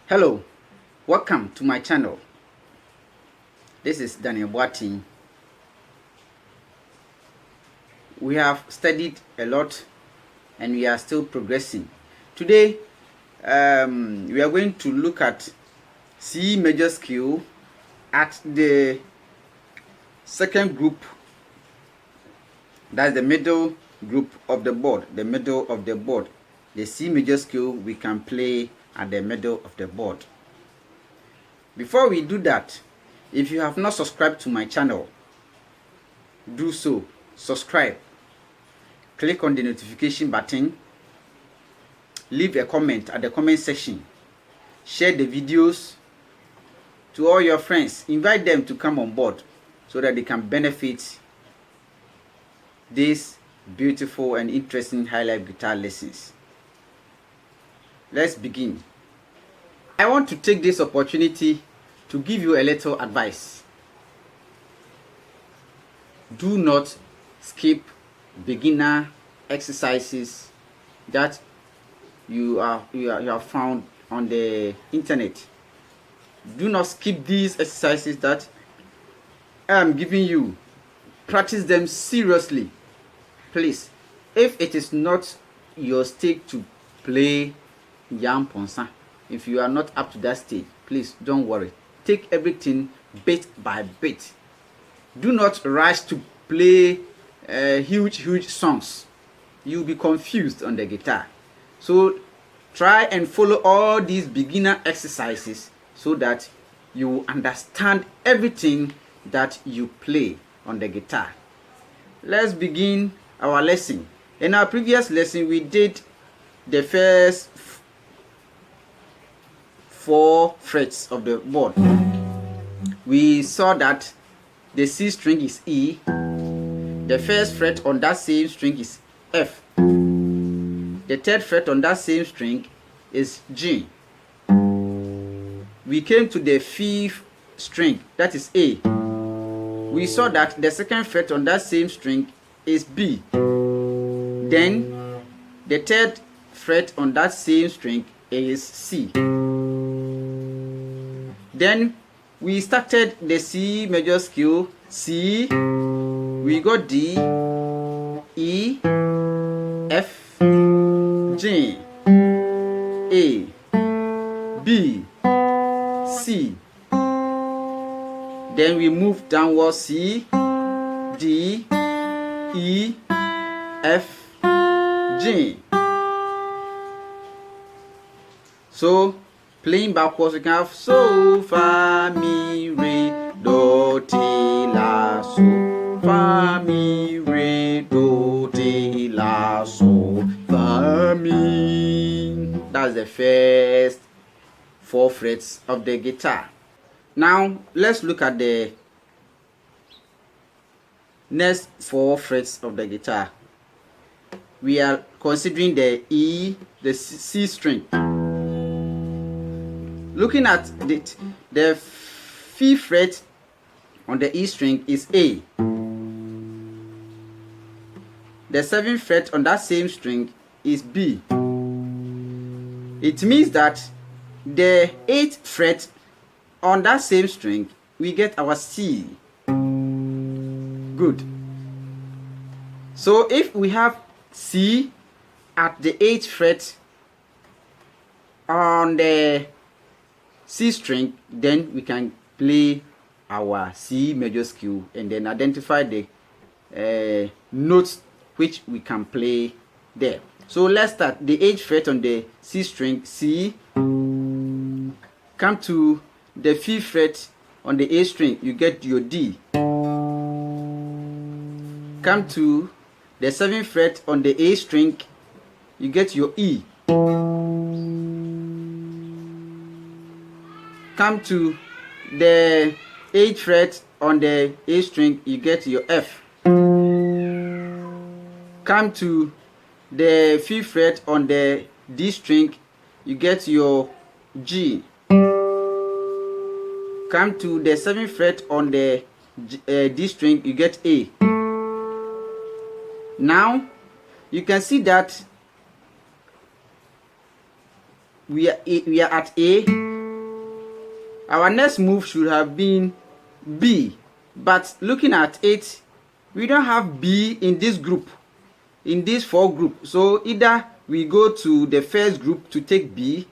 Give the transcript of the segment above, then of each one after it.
Hello, welcome to my channel. This is Daniel Boateng. We have studied a lot and we are still progressing. Today, we are going to look at C major scale at the second group. That's the middle group of the board, the middle of the board. The C major scale we can play at the middle of the board. Before we do that, if you have not subscribed to my channel, do so. Subscribe. Click on the notification button. Leave a comment at the comment section. Share the videos to all your friends. Invite them to come on board so that they can benefit these beautiful and interesting Highlife guitar lessons. Let's begin. I want to take this opportunity to give you a little advice. Do not skip beginner exercises that you have found on the internet. Do not skip these exercises that I am giving you. Practice them seriously. Please, if it is not your stage to play Yam Ponsa, if you are not up to that stage, please don't worry. Take everything bit by bit. Do not rush to play huge songs. You'll be confused on the guitar. So try and follow all these beginner exercises so that you will understand everything that you play on the guitar. Let's begin our lesson. In our previous lesson, we did the first 4 frets of the board. We saw that the C string is E. The first fret on that same string is F. The third fret on that same string is G. We came to the 5th string, that is A. We saw that the second fret on that same string is B. Then the third fret on that same string is C. Then we started the C major scale. C, we got D, E, F, G, A, B, C. Then we move downwards. C, D, E, F, G. So playing backwards, we can have so, fa, mi, re, do, ti, la, so, fa, mi, re, do, ti, la, so, fa, mi. That's the first 4 frets of the guitar. Now let's look at the next 4 frets of the guitar. We are considering the E, the C string. Looking at it, the 5th fret on the E string is A. The 7th fret on that same string is B. It means that the 8th fret on that same string, we get our C. Good. So if we have C at the 8th fret on the C string, then we can play our C major scale and then identify the notes which we can play there. So let's start. The 8th fret on the C string, C. Come to the 5th fret on the A string, you get your D. Come to the 7th fret on the A string, you get your E. Come to the 8th fret on the A string, you get your F. Come to the 5th fret on the D string, you get your G. Come to the 7th fret on the D string, you get A. Now you can see that we are at A. Our next move should have been B, but looking at it, we don't have B in this group, in this 4 group. So either we go to the first group to take B,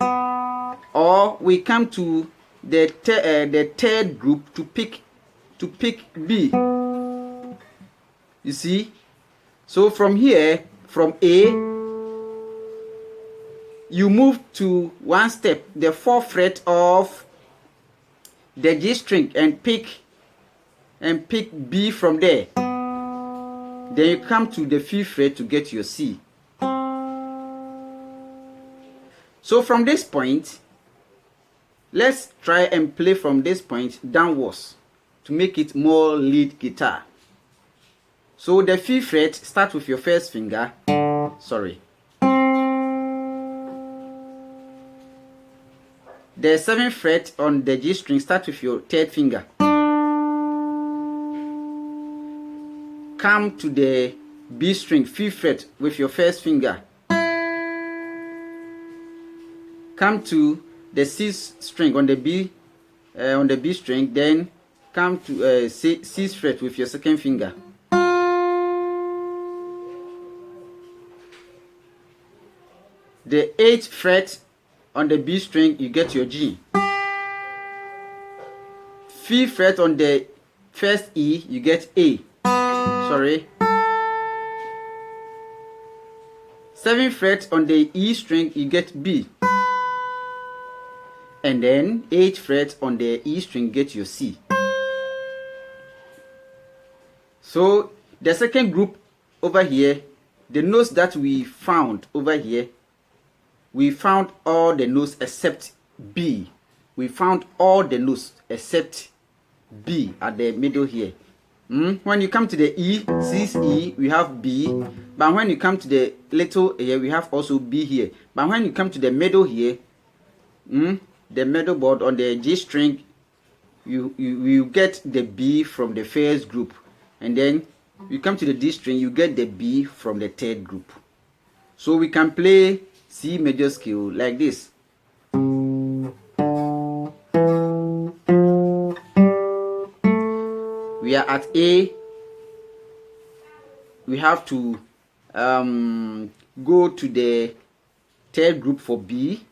or we come to the third group to pick B. You see? So from here, from A, you move to one step, the 4th fret of the G string, and pick B from there. Then you come to the 5th fret to get your C. So from this point, let's try and play from this point downwards to make it more lead guitar. So the 5th fret, start with your first finger. Sorry. The 7th fret on the G string, start with your 3rd finger. Come to the B string, 5th fret with your first finger. Come to the 6th string on the B string, then come to 6th fret with your 2nd finger. The 8th fret on the B string, you get your G. 5th fret on the first E, you get A. Sorry. 7th fret on the E string, you get B. And then 8th fret on the E string, get your C. So the second group over here, the notes that we found over here, we found all the notes except B. We found all the notes except B at the middle here. When you come to the E, 6E, we have B. But when you come to the little here, we have also B here. But when you come to the middle here, the middle board on the G string, you get the B from the first group. And then you come to the D string, you get the B from the 3rd group. So we can play C major scale like this. We are at A. We have to go to the 3rd group for B,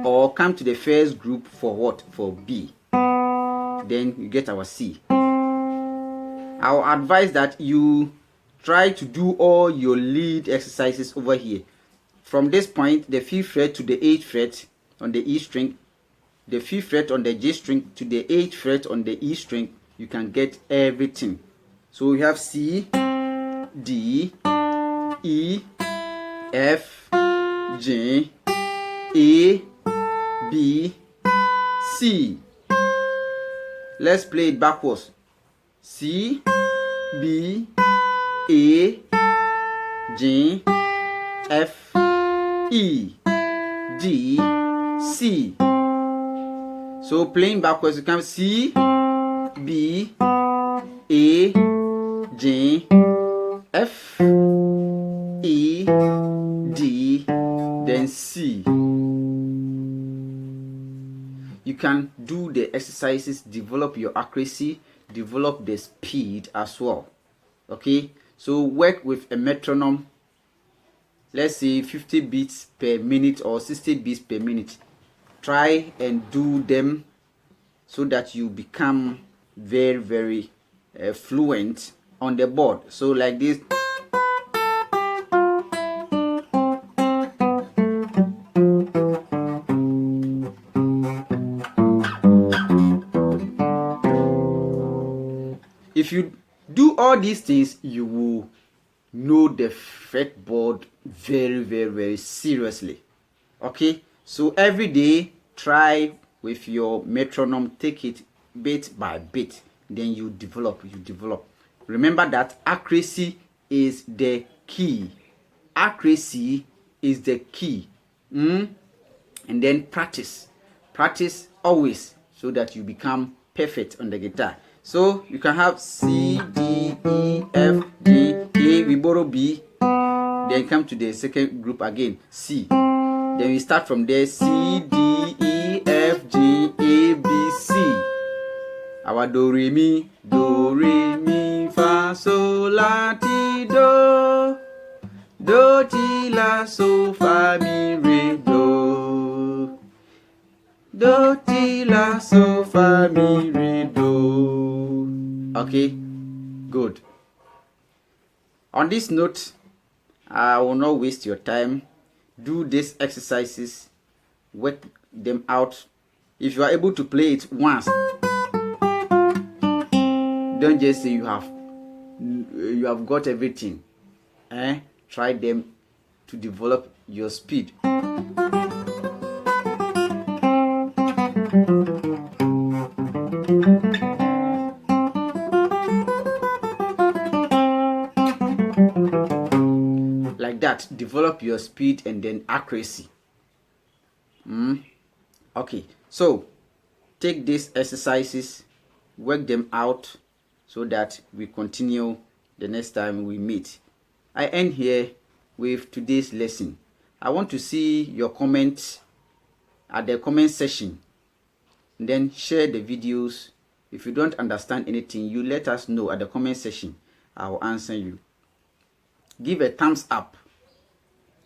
or come to the first group for what? For B. Then you get our C. I'll advise that you try to do all your lead exercises over here. From this point, the 5th fret to the 8th fret on the E string, the 5th fret on the G string to the 8th fret on the E string, you can get everything. So we have C, D, E, F, G, A, B, C. Let's play it backwards. C, B, A, G, F, E, D, C. So playing backwards, you can C, B, A, G, F, E, D, then C. You can do the exercises, develop your accuracy, develop the speed as well. Okay, so work with a metronome. Let's say 50 beats per minute or 60 beats per minute. Try and do them so that you become very fluent on the board. So like this. If you do all these things, you will know the fretboard very seriously. Okay, so every day try with your metronome, take it bit by bit, then you develop. Remember that accuracy is the key. Accuracy is the key. And then practice always, so that you become perfect on the guitar. So you can have C, D, E, F, G, A, we borrow B, then come to the second group again, C. Then we start from there, C, D, E, F, G, A, B, C. our do re mi fa sol la ti do ti la so fa mi re do ti la so fa mi re do. Okay, good. On this note, I will not waste your time. Do these exercises, work them out. If you are able to play it once, don't just say you have got everything. Try them to develop your speed. Like that, develop your speed and then accuracy. Okay, so take these exercises, work them out so that we continue the next time we meet. I end here with today's lesson. I want to see your comments at the comment section. And then share the videos. If you don't understand anything, you let us know at the comment section. I will answer you. Give a thumbs up.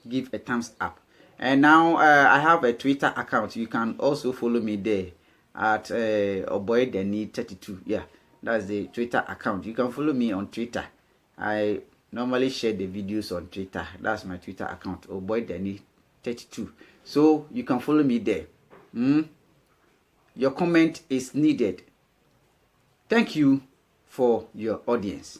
Give a thumbs up. And now I have a Twitter account. You can also follow me there at Oboydeni32. Yeah, that's the Twitter account. You can follow me on Twitter. I normally share the videos on Twitter. That's my Twitter account, Oboydeni32. So you can follow me there. Your comment is needed. Thank you for your audience.